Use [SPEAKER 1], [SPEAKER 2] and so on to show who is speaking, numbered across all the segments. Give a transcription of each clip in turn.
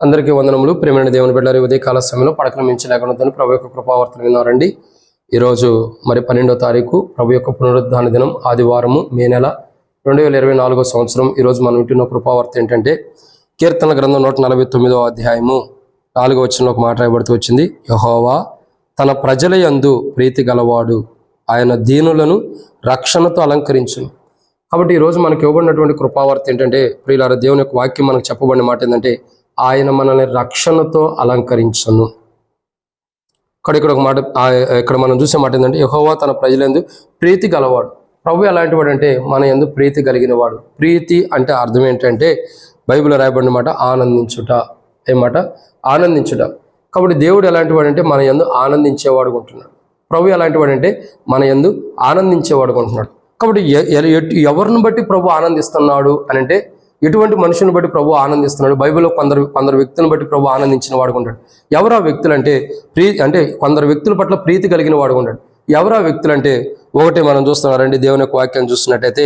[SPEAKER 1] అందరికీ వందనములు. ప్రేమైన దేవుని బిడ్డలారా, ఉదయ కాల సమయంలో పడకల మించి లేకుండా ప్రభు యొక్క కృపావర్తలు విన్నారండి. ఈరోజు మరి 12వ తారీఖు ప్రభు యొక్క పునరుద్ధాన దినం, ఆదివారము, మే నెల 2024 సంవత్సరం. ఈరోజు మనం వింటున్న కృపావార్త ఏంటంటే కీర్తన గ్రంథం 149వ అధ్యాయము 4వ వచనంలో ఒక మాట రాయబడుతూ వచ్చింది. యెహోవా తన ప్రజల యందు ప్రీతి గలవాడు, ఆయన దీనులను రక్షణతో అలంకరించును. కాబట్టి ఈరోజు మనకి ఇవ్వబడినటువంటి కృపావార్త ఏంటంటే, ప్రియులారా, దేవుని యొక్క వాక్యం మనకు చెప్పబడిన మాట ఏంటంటే ఆయన మనల్ని రక్షణతో అలంకరించును. ఇక్కడ ఒక మాట, ఇక్కడ మనం చూసే మాట ఏంటంటే యెహోవా తన ప్రజలందు ప్రీతి గలవాడు. ప్రభు ఎలాంటి వాడు అంటే మన యందు ప్రీతి కలిగిన వాడు. ప్రీతి అంటే అర్థం ఏంటంటే బైబిల్లో రాయబడిన మాట ఆనందించుట. ఏమాట? ఆనందించుట. కాబట్టి దేవుడు ఎలాంటి వాడు అంటే మన యందు ఆనందించేవాడు ఉంటున్నాడు. ప్రభు ఎలాంటి వాడు అంటే మన యందు ఆనందించేవాడు ఉంటున్నాడు. కాబట్టి ఎవరిని బట్టి ప్రభు ఆనందిస్తున్నాడు అని అంటే, ఎటువంటి మనుషుని బట్టి ప్రభు ఆనందిస్తున్నాడు? బైబిల్లో కొందరు వ్యక్తులను బట్టి ప్రభు ఆనందించిన వాడుకుంటాడు. ఎవరా వ్యక్తులు అంటే కొందరు వ్యక్తుల పట్ల ప్రీతి కలిగిన వాడుకుంటాడు. ఎవరా వ్యక్తులు అంటే ఒకటే మనం చూస్తున్నారండి. దేవుని యొక్క వాక్యాన్ని చూస్తున్నట్టయితే,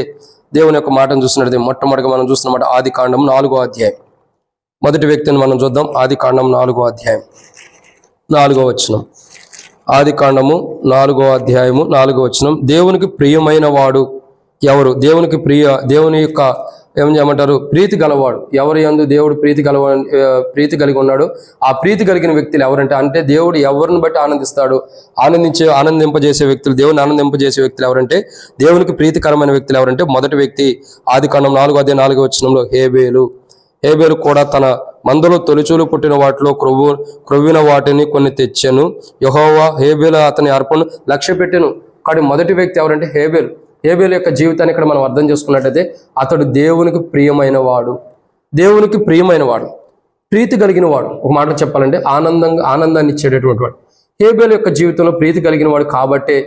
[SPEAKER 1] దేవుని యొక్క మాటను చూస్తున్నట్టయితే మొట్టమొదటిగా మనం చూస్తున్నమాట ఆది కాండం 4వ అధ్యాయం. మొదటి వ్యక్తిని మనం చూద్దాం. ఆది కాండం 4వ అధ్యాయం 4వ వచనం. ఆది కాండము 4వ అధ్యాయము 4వ వచనం. దేవునికి ప్రియమైన వాడు ఎవరు? దేవుని యొక్క ఏం చేయమంటారు? ప్రీతి గలవాడు. ఎవరి యందు దేవుడు ప్రీతి కలిగి ఉన్నాడు, ఆ ప్రీతి కలిగిన వ్యక్తులు ఎవరంటే, అంటే దేవుడు ఎవరిని బట్టి ఆనందిస్తాడు, ఆనందింపజేసే వ్యక్తులు, దేవుని ఆనందింపజేసే వ్యక్తులు ఎవరంటే, దేవునికి ప్రీతికరమైన వ్యక్తులు ఎవరంటే, మొదటి వ్యక్తి ఆది కాండం 4వ అధ్యాయం 4వ వచనంలో హేబేలు కూడా తన మందలో తొలిచూలు పుట్టిన వాటిలో క్రొవ్విన వాటిని కొన్ని తెచ్చెను. యెహోవా హేబేలు అతని అర్పణను లక్ష్య పెట్టెను. కానీ మొదటి వ్యక్తి ఎవరంటే హేబేలు యొక్క జీవితాన్ని ఇక్కడ మనం అర్థం చేసుకున్నట్టయితే, అతడు దేవునికి ప్రియమైన వాడు, ప్రీతి కలిగిన వాడు. ఒక మాట చెప్పాలంటే ఆనందాన్ని ఇచ్చేటటువంటి వాడు. హేబేలు యొక్క జీవితంలో ప్రీతి కలిగిన వాడు కాబట్టే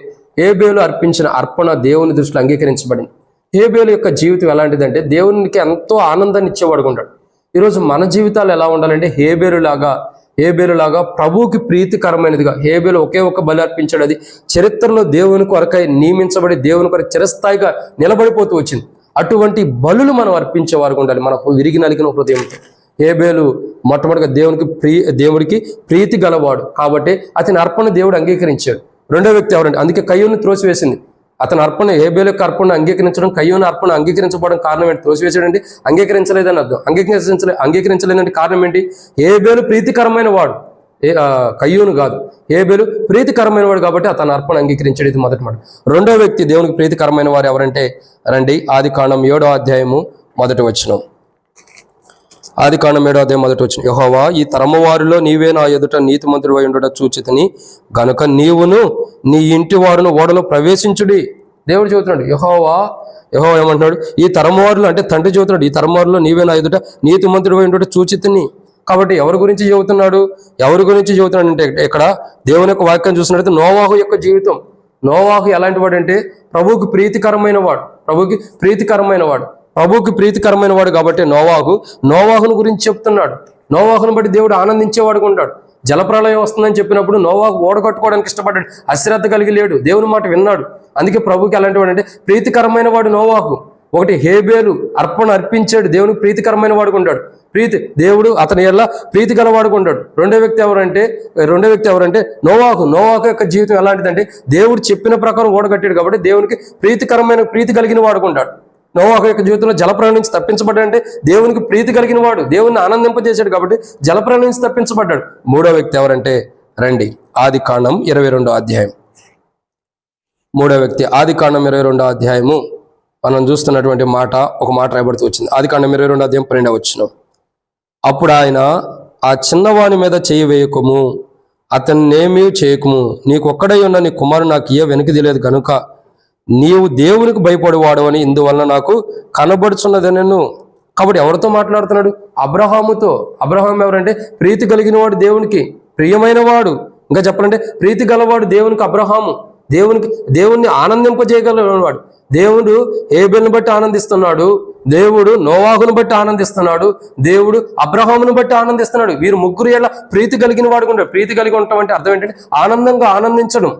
[SPEAKER 1] హేబేలు అర్పించిన అర్పణ దేవుని దృష్టిలో అంగీకరించబడింది. హేబేలు యొక్క జీవితం ఎలాంటిదంటే దేవునికి ఎంతో ఆనందాన్ని ఇచ్చేవాడు ఉంటాడు. ఈరోజు మన జీవితాలు ఎలా ఉండాలంటే హేబేలులాగా ప్రభువుకి ప్రీతికరమైనదిగా. హేబేలు ఒకే ఒక్క బలి అర్పించాడు. అది చరిత్రలో దేవుని కొరకై నియమించబడి దేవుని కొరకు చిరస్థాయిగా నిలబడిపోతూ వచ్చింది. అటువంటి బలులు మనం అర్పించేవారు ఉండాలి మన విరిగి నలిగిన హృదయంతో. హేబేలు మొట్టమొదటిగా దేవుడికి ప్రీతి గలవాడు కాబట్టి అతని అర్పణ దేవుడు అంగీకరించాడు. రెండో వ్యక్తి ఎవరంటే, అందుకే కయ్యూని త్రోసివేసింది. అతని అర్పణ, హేబేలు యొక్క అర్పణ అంగీకరించడం, కయ్యూని అర్పణ అంగీకరించబడడం కారణం ఏంటి? త్రోసివేసాడండి, అంగీకరించలేదని అర్థం. అంగీకరించలేదంటే కారణం ఏంటి? హేబేలు ప్రీతికరమైన వాడు, కయ్యూను కాదు. హేబేలు ప్రీతికరమైన వాడు కాబట్టి అతని అర్పణ అంగీకరించాడు. ఇది మొదటి మాట. రెండో వ్యక్తి దేవునికి ప్రీతికరమైన వారు ఎవరంటే రండి, ఆది కాండం 7వ అధ్యాయము 1వ వచనం. ఆది కాండం 7వ అధ్యాయం 1వ వచనం. యెహోవా ఈ తరము వారిలో నీవే నా ఎదుట నీతిమంతుడివై ఉండుట చూచితిని గనుక నీవును నీ ఇంటి వారును ఓడలో ప్రవేశించుడి. దేవుడు చెబుతున్నాడు. యెహోవా ఏమంటున్నాడు? ఈ తరము వారిలో, అంటే తండ్రి చెబుతున్నాడు, ఈ తరము వారిలో నీవే నా ఎదుట నీతిమంతుడివై ఉండుట చూచితిని. కాబట్టి ఎవరి గురించి చెబుతున్నాడు అంటే ఇక్కడ దేవుని యొక్క వాక్యం చూసినట్లయితే నోవాహు యొక్క జీవితం. నోవాహు ఎలాంటి వాడు అంటే ప్రభువుకి ప్రీతికరమైన వాడు కాబట్టి నోవాహును గురించి చెప్తున్నాడు. నోవాహును బట్టి దేవుడు ఆనందించేవాడు ఉంటాడు. జలప్రళయం వస్తుందని చెప్పినప్పుడు నోవాహు ఓడ కట్టుకోవడానికి ఇష్టపడ్డాడు, అశ్రద్ధ కలిగి లేడు, దేవుని మాట విన్నాడు. అందుకే ప్రభుకి ఎలాంటి వాడు అంటే ప్రీతికరమైన వాడు నోవాహు. ఒకటి, హేబేలు అర్పణ అర్పించాడు, దేవునికి ప్రీతికరమైన వాడుకుంటాడు. దేవుడు అతని ఎలా ప్రీతి గలవాడుకుంటాడు. రెండో వ్యక్తి ఎవరంటే నోవాహు యొక్క జీవితం ఎలాంటిదంటే దేవుడు చెప్పిన ప్రకారం ఓడగట్టాడు కాబట్టి దేవునికి ప్రీతి కలిగిన వాడుకుంటాడు. నోవాహు యొక్క జీవితంలో జలప్రళయం నుంచి తప్పించబడ్డాడంటే దేవునికి ప్రీతి కలిగిన వాడు, దేవుణ్ణి ఆనందింపజేశాడు కాబట్టి జలప్రళయం నుంచి తప్పించబడ్డాడు. మూడో వ్యక్తి ఎవరంటే రండి, ఆది కాండం 22వ అధ్యాయం. మూడో వ్యక్తి ఆది కాండం 22వ అధ్యాయము మనం చూస్తున్నటువంటి మాట, ఒక మాట రాయబడుతూ వచ్చింది. ఆది కాండం 22వ అధ్యాయం 12వ వచనం. అప్పుడు ఆయన, ఆ చిన్నవాని మీద చేయి వేయకము, అతన్నేమీ చేయకము, నీకొక్కడై ఉన్న నీ కుమారుడు నాకు వెనక్కి తెలియదు కనుక నీవు దేవునికి భయపడేవాడు అని ఇందువలన నాకు కనబడుచున్నదనను. కాబట్టి ఎవరితో మాట్లాడుతున్నాడు? అబ్రహాముతో. అబ్రహాం ఎవరంటే ప్రీతి కలిగిన వాడు, దేవునికి ప్రియమైన వాడు. ఇంకా చెప్పాలంటే ప్రీతి గలవాడు దేవునికి అబ్రహాము. దేవుణ్ణి ఆనందింపజేయగలవాడు. దేవుడు హేబేలును బట్టి ఆనందిస్తున్నాడు, దేవుడు నోవాహును బట్టి ఆనందిస్తున్నాడు, దేవుడు అబ్రహామును బట్టి ఆనందిస్తున్నాడు. వీరు ముగ్గురు ఎలా ప్రీతి కలిగిన వాడుకుంటాడు. ప్రీతి కలిగి ఉండటం అంటే అర్థం ఏంటంటే ఆనందంగా ఆనందించడం.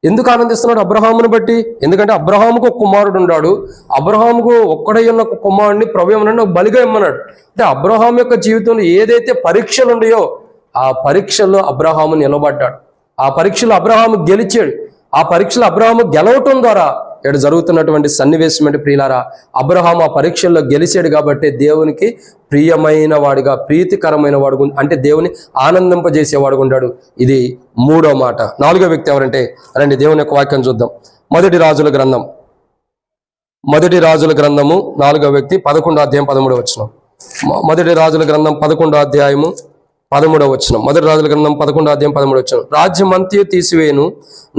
[SPEAKER 1] ఎందుకు ఆనందిస్తున్నాడు అబ్రహామును బట్టి? ఎందుకంటే అబ్రహాముకు ఒక కుమారుడు ఉన్నాడు. అబ్రహాముకు ఒక్కడై ఉన్న ఒక కుమారుడిని ప్రభు ఏమన్నాడు, బలిగా ఇమ్మన్నాడు. అంటే అబ్రహాం యొక్క జీవితంలో ఏదైతే పరీక్షలు ఉన్నాయో ఆ పరీక్షల్లో అబ్రహాము నిలబడ్డాడు. ఆ పరీక్షలో అబ్రహాము గెలిచాడు. ఆ పరీక్షలో అబ్రహాము గెలవటం ద్వారా ఇక్కడ జరుగుతున్నటువంటి సన్నివేశం అంటే ప్రియులారా, అబ్రహాము ఆ పరీక్షల్లో గెలిచాడు కాబట్టి దేవునికి ప్రియమైన వాడిగా, ప్రీతికరమైన వాడు, అంటే దేవుని ఆనందింపజేసేవాడుగా ఉన్నాడు. ఇది మూడో మాట. నాలుగో వ్యక్తి ఎవరంటే రండి దేవుని యొక్క వాక్యం చూద్దాం. మొదటి రాజుల గ్రంథము 4వ వ్యక్తి 11వ అధ్యాయం 13వ వచనం. మొదటి రాజుల గ్రంథం 11వ అధ్యాయము 13వ వచనం. మొదటి రాజుల గ్రంథం 11వ అధ్యాయం 13వ వచనం. రాజ్యమంతయు తీసివేయను,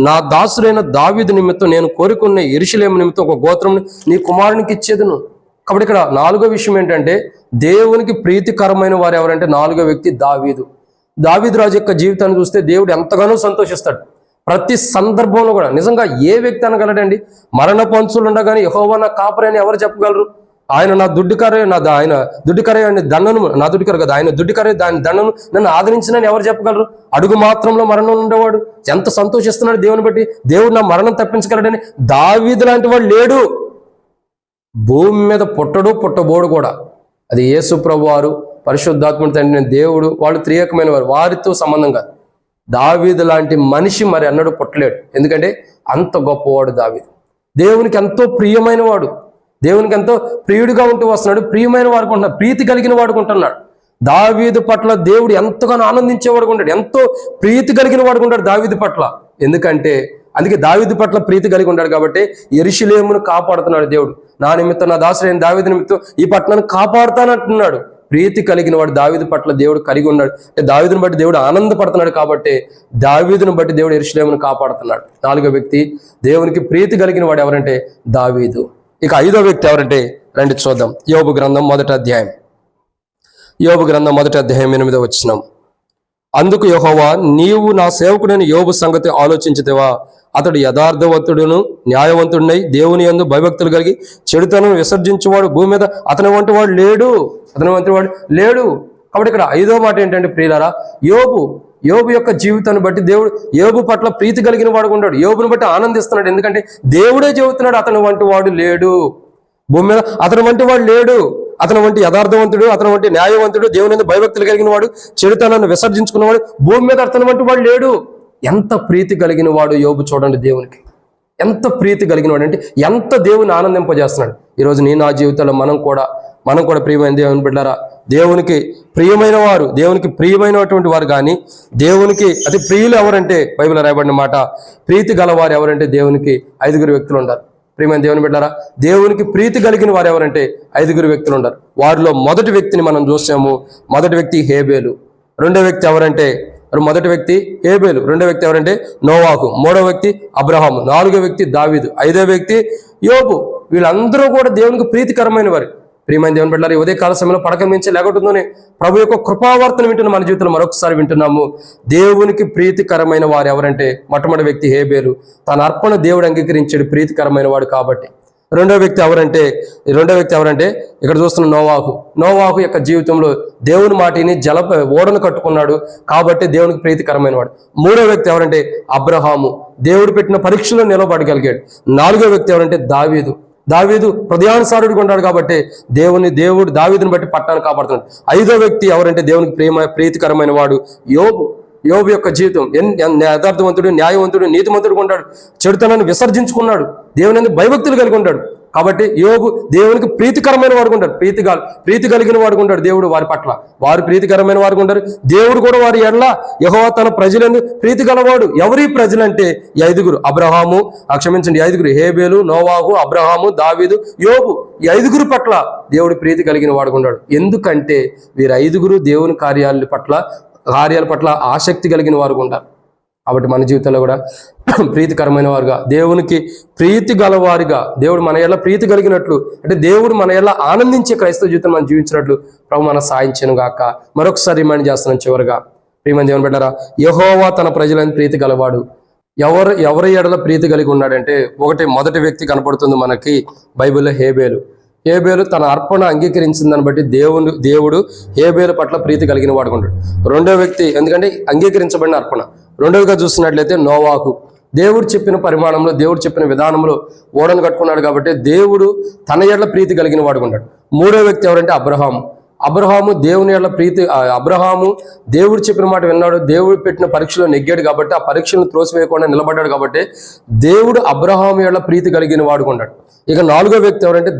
[SPEAKER 1] నా దాసుడైన దావీదు నిమిత్తం నేను కోరుకున్న యెరూషలేము నిమిత్తం ఒక గోత్రం నీ కుమారునికి ఇచ్చేదను. కాబట్టి ఇక్కడ 4వ విషయం ఏంటంటే దేవునికి ప్రీతికరమైన వారు ఎవరంటే 4వ వ్యక్తి దావీదు. దావీదు రాజు యొక్క జీవితాన్ని చూస్తే దేవుడు ఎంతగానో సంతోషిస్తాడు. ప్రతి సందర్భంలో కూడా నిజంగా ఏ వ్యక్తి అనగలడండి? మరణ పంచులు ఉండగానే యెహోవా నా కాపరి అని ఎవరు చెప్పగలరు? ఆయన నా దుడ్డికరే, ఆయన దుడ్డికరే అని దండను, నా దుడ్డికర కదా, ఆయన దుడ్డికరే దాని దండను నన్ను ఆదరించినని ఎవరు చెప్పగలరు? అడుగు మాత్రంలో మరణం ఉండేవాడు ఎంత సంతోషిస్తున్నాడు దేవుని బట్టి. దేవుడు నా మరణం తప్పించగలడని. దావీదు లాంటి వాడు లేడు భూమి మీద, పుట్టబోడు కూడా. అది యేసు ప్రభువారు, పరిశుద్ధాత్ముడి తండ్రి దేవుడు, వాళ్ళు త్రియేకమైన వారు, వారితో సంబంధం కాదు. దావీదు లాంటి మనిషి మరి అన్నడు పుట్టలేడు. ఎందుకంటే అంత గొప్పవాడు దావీదు. దేవునికి ఎంతో ప్రియమైన వాడు, దేవునికి ఎంతో ప్రియుడిగా ఉంటూ వస్తున్నాడు. ప్రియమైన వాడుకు ఉంటున్నాడు, ప్రీతి కలిగిన వాడుకుంటున్నాడు. దావీదు పట్ల దేవుడు ఎంతగానో ఆనందించేవాడుగా ఉంటాడు, ఎంతో ప్రీతి కలిగిన వాడుకుంటాడు దావీదు పట్ల. ఎందుకంటే అందుకే దావీదు పట్ల ప్రీతి కలిగి ఉన్నాడు కాబట్టి యెరూషలేమును కాపాడుతున్నాడు దేవుడు. నా నిమిత్తం, నా దాసుడైన దావీదు నిమిత్తం ఈ పట్టణాన్ని కాపాడుతానంటున్నాడు. ప్రీతి కలిగిన వాడు దావీదు పట్ల దేవుడు కలిగి ఉన్నాడు. అంటే దావీదుని బట్టి దేవుడు ఆనందపడుతున్నాడు కాబట్టి దావీదుని బట్టి దేవుడు యెరూషలేమును కాపాడుతున్నాడు. 4వ వ్యక్తి దేవునికి ప్రీతి కలిగిన వాడు ఎవరంటే దావీదు. ఇక 5వ వ్యక్తి ఎవరంటే రండి చూద్దాం. యోబు గ్రంథం 1వ అధ్యాయం 8వ వచనం. అందుకు యెహోవా, నీవు నా సేవకుడైన యోబు సంగతి ఆలోచించితేవా? అతడు యథార్థవంతుడును న్యాయవంతుడినై దేవుని యందు భయభక్తులు కలిగి చెడుతనం విసర్జించేవాడు భూమి మీద అతని వంటి వాడు లేడు. కాబట్టి ఇక్కడ 5వ మాట ఏంటంటే ప్రియులారా, యోబు యొక్క జీవితాన్ని బట్టి దేవుడు యోబు పట్ల ప్రీతి కలిగిన వాడుగా ఉన్నాడు. యోబుని బట్టి ఆనందిస్తున్నాడు. ఎందుకంటే దేవుడే చెబుతున్నాడు, అతని వంటి వాడు లేడు భూమి మీద, అతని వంటి వాడు లేడు. అతని వంటి యథార్థవంతుడు, అతని వంటి న్యాయవంతుడు, దేవుని భయభక్తులు కలిగిన వాడు, చెడుతనాన్ని విసర్జించుకున్నవాడు భూమి మీద అతని వంటి వాడు లేడు. ఎంత ప్రీతి కలిగిన వాడు యోబు చూడండి. దేవునికి ఎంత ప్రీతి కలిగిన వాడు అంటే ఎంత దేవుని ఆనందింపజేస్తున్నాడు. ఈరోజు నా జీవితంలో మనం కూడా ప్రియమైన దేవుని బిడ్డారా, దేవునికి ప్రియమైనటువంటి వారు కానీ దేవునికి అతి ప్రియులు ఎవరంటే బైబిల్లో రాయబడిన మాట, ప్రీతి గలవారు ఎవరంటే దేవునికి 5 వ్యక్తులు ఉన్నారు. ప్రియమైన దేవుని బిడ్డారా, దేవునికి ప్రీతి కలిగిన వారు ఎవరంటే 5 వ్యక్తులు ఉన్నారు. వారిలో మొదటి వ్యక్తిని మనం చూసాము. మొదటి వ్యక్తి హేబేలు. రెండో వ్యక్తి ఎవరంటే మొదటి వ్యక్తి హేబేలు, రెండో వ్యక్తి ఎవరంటే నోవాహు, మూడో వ్యక్తి అబ్రహాము, 4వ వ్యక్తి దావీదు, 5వ వ్యక్తి యోబు. వీళ్ళందరూ కూడా దేవునికి ప్రీతికరమైన వారు. ప్రియమైన దేవుని బిడ్డలారా, ఉదయ కాల సమయంలో పడక మించి లేకుండానే ప్రభు యొక్క కృపావార్తను వింటున్న మన జీవితంలో మరొకసారి వింటున్నాము. దేవునికి ప్రీతికరమైన వారు ఎవరంటే మొట్టమొదటి వ్యక్తి హేబేలు. తన అర్పణ దేవుడు అంగీకరించాడు ప్రీతికరమైన వాడు కాబట్టి. రెండో వ్యక్తి ఎవరంటే ఇక్కడ చూస్తున్న నోవాహు యొక్క జీవితంలో దేవుని మాటిని ఓడను కట్టుకున్నాడు కాబట్టి దేవునికి ప్రీతికరమైన వాడు. మూడో వ్యక్తి ఎవరంటే అబ్రహాము, దేవుడు పెట్టిన పరీక్షలో నిలబడగలిగాడు. 4వ వ్యక్తి ఎవరంటే దావీదు హృదయానుసారుడిగా ఉన్నాడు కాబట్టి దేవుడు దావీదుని బట్టి పట్టాన్ని కాపాడుతున్నాడు. 5వ వ్యక్తి ఎవరంటే దేవునికి ప్రీతికరమైన వాడు యోబు యొక్క జీవితం యథార్థవంతుడు, న్యాయవంతుడు, నీతిమంతుడుగా ఉంటాడు. చెడుతనాన్ని విసర్జించుకున్నాడు, దేవుని భయభక్తులు కలిగి ఉంటాడు. కాబట్టి యోబు దేవునికి ప్రీతికరమైన వాడుగా ఉంటాడు. ప్రీతి కలిగిన వాడుగా ఉంటాడు. దేవుడు వారి పట్ల వారు ప్రీతికరమైన వారుగా ఉంటారు. దేవుడు కూడా వారి ఎడల యెహోవా తన ప్రజలను ప్రీతి గలవాడు. ఎవరి ప్రజలంటే ఈ 5 హేబేలు, నోవాహు, అబ్రహాము, దావీదు, యోబు. ఈ 5 పట్ల దేవుడు ప్రీతి కలిగిన వాడుగా ఉన్నాడు. ఎందుకంటే వీరు 5 దేవుని కార్యాల పట్ల ఆసక్తి కలిగిన వారుగా ఉంటారు. కాబట్టి మన జీవితంలో కూడా ప్రీతికరమైన వారుగా, దేవునికి ప్రీతి గలవారిగా, దేవుడు మన ఎడల ప్రీతి కలిగినట్లు, అంటే దేవుడు మన ఎడల ఆనందించే క్రైస్తవ జీవితం మనం జీవించినట్లు ప్రభు మన సాయించను గాక. మరొకసారి రిమైండ్ చేస్తున్నాను చివరిగా, ప్రియమైన దేవుని బిడ్డలారా, యెహోవా తన ప్రజలను ప్రీతి గలవాడు. ఎవరి ఎడల ప్రీతి కలిగి ఉన్నాడంటే మొదటి వ్యక్తి కనపడుతుంది మనకి బైబిల్లో హేబేలు తన అర్పణ అంగీకరించిందని బట్టి దేవుడు హేబేలు పట్ల ప్రీతి కలిగిన వాడుకుంటాడు. రెండో వ్యక్తి ఎందుకంటే అంగీకరించబడిన అర్పణ. రెండవగా చూసినట్లయితే దేవుడు చెప్పిన పరిమాణంలో, దేవుడు చెప్పిన విధానంలో ఓడను కట్టుకున్నాడు కాబట్టి దేవుడు తన ఎడల ప్రీతి కలిగిన వాడు ఉన్నాడు. మూడో వ్యక్తి ఎవరంటే అబ్రహాము దేవుని ఎడల ప్రీతి. అబ్రహాము దేవుడు చెప్పిన మాట విన్నాడు, దేవుడు పెట్టిన పరీక్షలో నెగ్గాడు కాబట్టి, ఆ పరీక్షను త్రోసివేయకుండా నిలబడ్డాడు కాబట్టి దేవుడు అబ్రహాము ఎడల ప్రీతి కలిగిన వాడు ఉన్నాడు. ఇక నాలుగో వ్యక్తి ఎవరంటే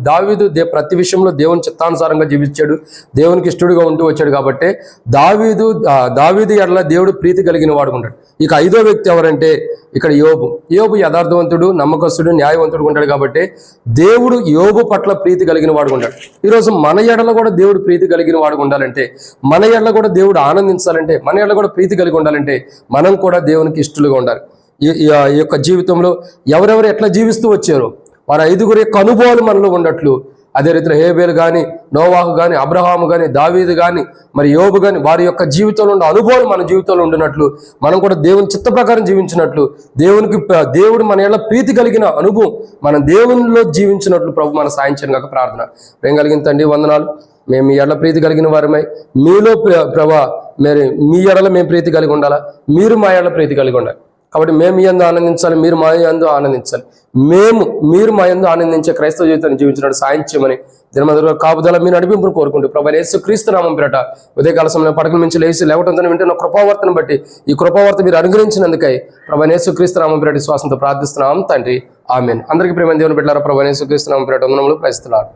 [SPEAKER 1] దావీదు ప్రతి విషయంలో దేవుని చిత్తానుసారంగా జీవించాడు, దేవునికి ఇష్టడుగా ఉంటూ వచ్చాడు కాబట్టి దావీదు ఎడల దేవుడు ప్రీతి కలిగిన వాడు ఉన్నాడు. ఇక ఐదో వ్యక్తి ఎవరంటే ఇక్కడ యోబు యథార్థవంతుడు, నమ్మకస్తుడు, న్యాయవంతుడు ఉంటాడు కాబట్టి దేవుడు యోబు పట్ల ప్రీతి కలిగిన వాడు ఉంటాడు. ఈరోజు మన ఎడల కూడా దేవుడు ప్రీతి కలిగిన వాడు ఉండాలంటే, మన ఎడల కూడా దేవుడు ఆనందించాలంటే, మన ఎడల కూడా ప్రీతి కలిగి ఉండాలంటే మనం కూడా దేవునికి ఇష్టలుగా ఉండాలి. ఈ యొక్క జీవితంలో ఎవరెవరు ఎట్లా జీవిస్తూ వచ్చారో వారి ఐదుగురు యొక్క అనుభవాలు మనలో ఉన్నట్లు, అదే రీతిలో హేబేలు కానీ, నోవాహు కానీ, అబ్రహాము కానీ, దావీదు కానీ, మరి యోబు కానీ వారి యొక్క జీవితంలో ఉన్న అనుభవాలు మన జీవితంలో ఉండినట్లు మనం కూడా దేవుని చిత్త ప్రకారం జీవించినట్లు, దేవుడు మన ఎడల ప్రీతి కలిగిన అనుభవం మనం దేవునిలో జీవించినట్లు ప్రభు మన సాయం చేయను కాక ప్రార్థన. ప్రేమ కలిగిన తండ్రి వందనాలు. మేము మీ ఎడల ప్రీతి కలిగిన వారమై మీలో ప్రభా మీ ఎడల మేము ప్రీతి కలిగి ఉండాలా, మీరు మా ఎడల ప్రీతి కలిగి ఉండాలి. కాబట్టి మేము మీ యందు ఆనందించాలి, మీరు మా యందు ఆనందించాలి. మీరు మా యందు ఆనందించే క్రైస్తవ జీవితాన్ని జీవించడానికి సాయం చేయమని దినమంతా కాపుదల మీ నడిపింపును కోరుకుంటూ ప్రభు యేసుక్రీస్తు నామం పేరట ఉదయకాల సమయంలో పడకల నుంచి లేవటంతో వింటున్న కృపావర్తను బట్టి ఈ కృపావర్త మీరు అనుగ్రహించినందుకై ప్రభు యేసుక్రీస్తు నామం పేరట విశ్వాసంతో ప్రార్థిస్తున్నాం తండ్రి, ఆమేన్. అందరికీ ప్రేమ దేవుని బిడ్డలారా, ప్రభు యేసుక్రీస్తు నామం పేరట వందనములు, ప్రైస్తున్నారు.